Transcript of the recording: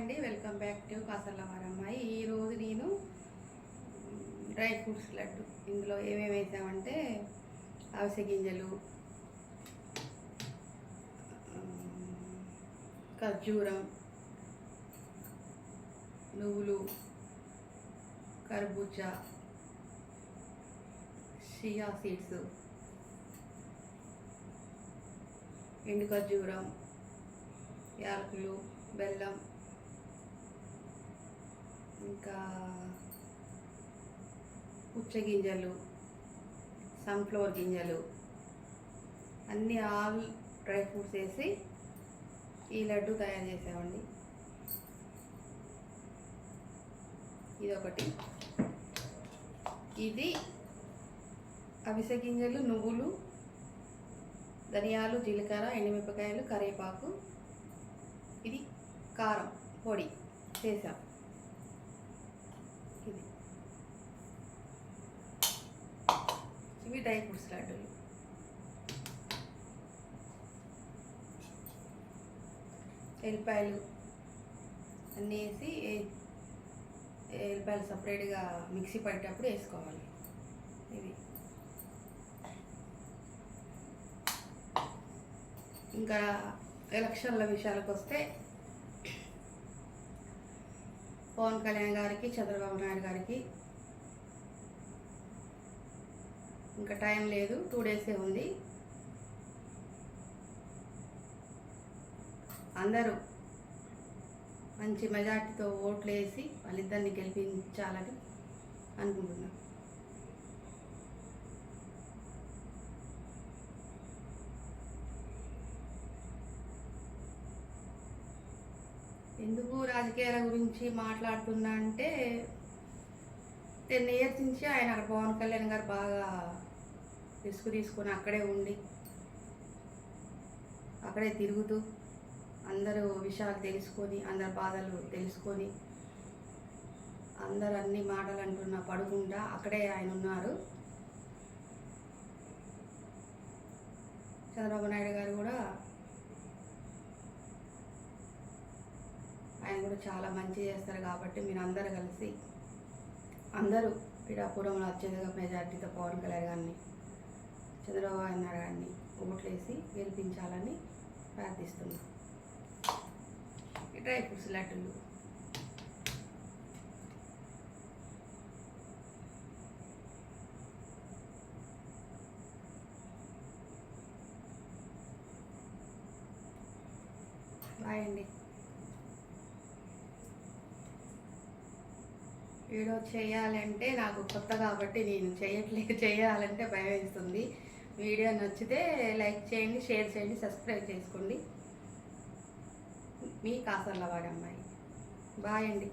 అండి, welcome back to కాసర్లవారి అమ్మాయి. ఈరోజు నేను డ్రై ఫ్రూట్స్ లడ్డు, ఇందులో ఏమేమి వేసామంటే అవిసె గింజలు, ఖర్జూరం, నువ్వులు, కర్బూజా, చియా సీడ్స్, ఎండు ఖర్జూరం, యాలకులు, బెల్లం, ఇంకా పుచ్చగింజలు, సన్ఫ్లవర్ గింజలు, అన్నీ ఆల్ డ్రై ఫ్రూట్స్ వేసి ఈ లడ్డు తయారు చేసామండి. ఇదొకటి. ఇది అవిసె గింజలు, నువ్వులు, ధనియాలు, జీలకర్ర, ఎండుమిరపకాయలు, కరివేపాకు, ఇది కారం పొడి చేసాం. ఇవి డ్రై ఫ్రూట్స్ లడ్డూలు. ఎల్లిపాయలు అన్నీ వేసి, ఎల్లిపాయలు సపరేట్గా మిక్సీ పట్టేటప్పుడు వేసుకోవాలి. ఇవి ఇంకా ఎలక్షన్ల విషయాలకు వస్తే, పవన్ కళ్యాణ్ గారికి, చంద్రబాబు నాయుడు గారికి ఇంకా టైం లేదు, 2 డేసే ఉంది. అందరూ మంచి మెజార్టీతో ఓట్లు వేసి వాళ్ళిద్దరిని గెలిపించాలని అనుకుంటున్నాను. ఎందుకు రాజకీయాల గురించి మాట్లాడుతున్నా అంటే, 10 ఇయర్స్ నుంచి ఆయన అక్కడ పవన్ కళ్యాణ్ గారు బాగా రిస్క్ తీసుకొని అక్కడే ఉండి, అక్కడే తిరుగుతూ, అందరూ విషయాలు తెలుసుకొని, అందరి బాధలు తెలుసుకొని, అందరు అన్ని మాటలు అంటున్నా పడకుండా అక్కడే ఆయన ఉన్నారు. చంద్రబాబు నాయుడు గారు కూడా, ఆయన కూడా చాలా మంచి చేస్తారు. కాబట్టి మీరు అందరూ కలిసి, అందరూ పిఠాపురంలో అత్యధిక మెజార్టీతో పవన్ కళ్యాణ్ గారిని, చంద్రబాబు నాయుడు గారిని ఓట్లేసి గెలిపించాలని ప్రార్థిస్తున్నాం. డ్రై ఫ్రూట్స్ లడ్డూలు. బాయ్ అండి. వీడియో చేయాలంటే నాకు కొత్త కాబట్టి నేను చేయాలంటే భయం వేస్తుంది. వీడియో నచ్చితే లైక్ చేయండి, షేర్ చేయండి, సబ్స్క్రైబ్ చేసుకోండి. మీ కాసర్లవారి అమ్మాయి. బాయ్ అండి.